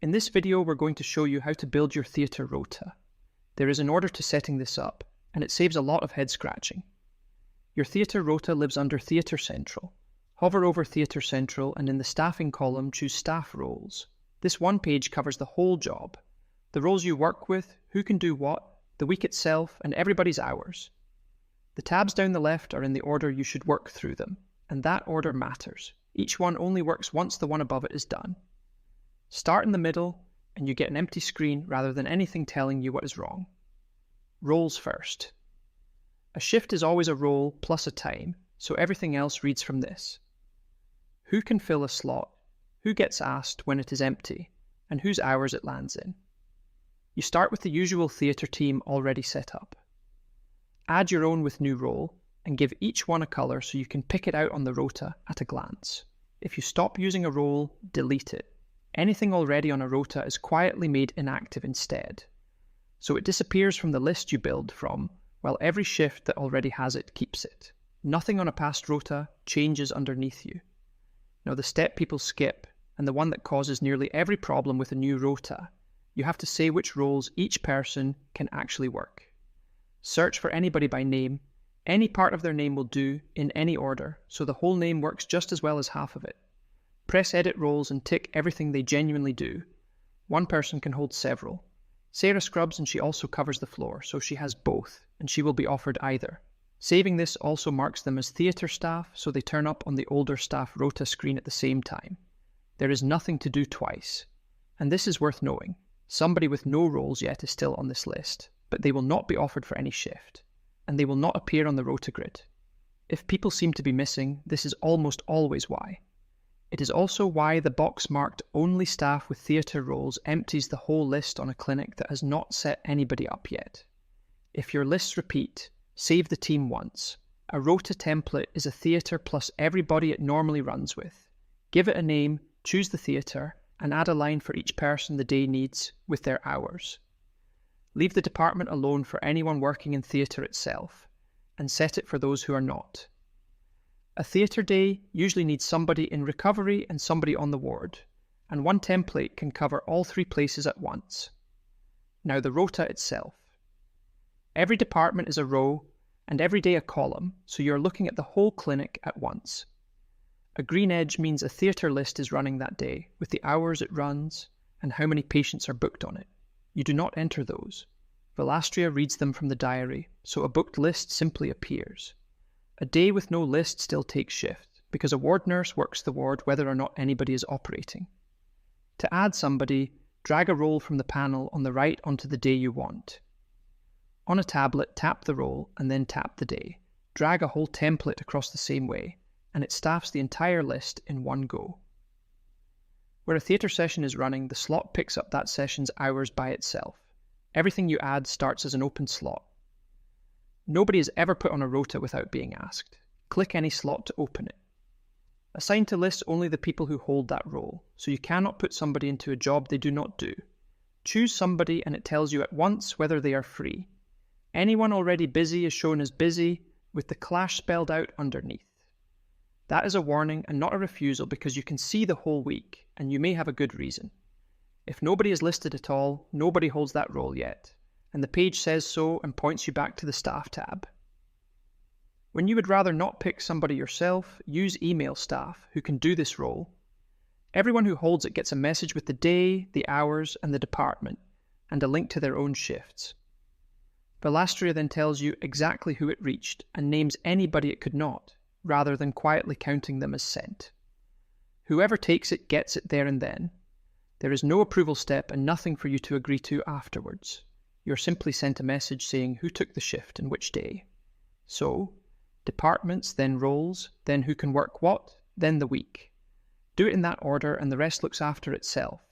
In this video, we're going to show you how to build your theatre rota. There is an order to setting this up, and it saves a lot of head scratching. Your theatre rota lives under Theatre Central. Hover over Theatre Central and in the staffing column choose Staff Roles. This one page covers the whole job. The roles you work with, who can do what, the week itself, and everybody's hours. The tabs down the left are in the order you should work through them, and that order matters. Each one only works once the one above it is done. Start in the middle, and you get an empty screen rather than anything telling you what is wrong. Roles first. A shift is always a role plus a time, so everything else reads from this. Who can fill a slot, who gets asked when it is empty, and whose hours it lands in. You start with the usual theatre team already set up. Add your own with new role, and give each one a colour so you can pick it out on the rota at a glance. If you stop using a role, delete it. Anything already on a rota is quietly made inactive instead. So it disappears from the list you build from, while every shift that already has it keeps it. Nothing on a past rota changes underneath you. Now the step people skip, and the one that causes nearly every problem with a new rota, you have to say which roles each person can actually work. Search for anybody by name. Any part of their name will do in any order, so the whole name works just as well as half of it. Press edit roles and tick everything they genuinely do. One person can hold several. Sarah scrubs and she also covers the floor, so she has both, and she will be offered either. Saving this also marks them as theatre staff, so they turn up on the older staff rota screen at the same time. There is nothing to do twice. And this is worth knowing. Somebody with no roles yet is still on this list, but they will not be offered for any shift, and they will not appear on the rota grid. If people seem to be missing, this is almost always why. It is also why the box marked only staff with theatre roles empties the whole list on a clinic that has not set anybody up yet. If your lists repeat, save the team once. A rota template is a theatre plus everybody it normally runs with. Give it a name, choose the theatre, and add a line for each person the day needs with their hours. Leave the department alone for anyone working in theatre itself, and set it for those who are not. A theatre day usually needs somebody in recovery and somebody on the ward, and one template can cover all three places at once. Now the rota itself. Every department is a row, and every day a column, so you're looking at the whole clinic at once. A green edge means a theatre list is running that day, with the hours it runs, and how many patients are booked on it. You do not enter those. Velastria reads them from the diary, so a booked list simply appears. A day with no list still takes shift, because a ward nurse works the ward whether or not anybody is operating. To add somebody, drag a role from the panel on the right onto the day you want. On a tablet, tap the role and then tap the day. Drag a whole template across the same way, and it staffs the entire list in one go. Where a theatre session is running, the slot picks up that session's hours by itself. Everything you add starts as an open slot. Nobody is ever put on a rota without being asked. Click any slot to open it. Assign to lists only the people who hold that role, so you cannot put somebody into a job they do not do. Choose somebody and it tells you at once whether they are free. Anyone already busy is shown as busy, with the clash spelled out underneath. That is a warning and not a refusal because you can see the whole week, and you may have a good reason. If nobody is listed at all, nobody holds that role yet, and the page says so and points you back to the staff tab. When you would rather not pick somebody yourself, use email staff who can do this role. Everyone who holds it gets a message with the day, the hours, and the department, and a link to their own shifts. Velastria then tells you exactly who it reached and names anybody it could not, rather than quietly counting them as sent. Whoever takes it gets it there and then. There is no approval step and nothing for you to agree to afterwards. You're simply sent a message saying who took the shift and which day. So, departments, then roles, then who can work what, then the week. Do it in that order and the rest looks after itself.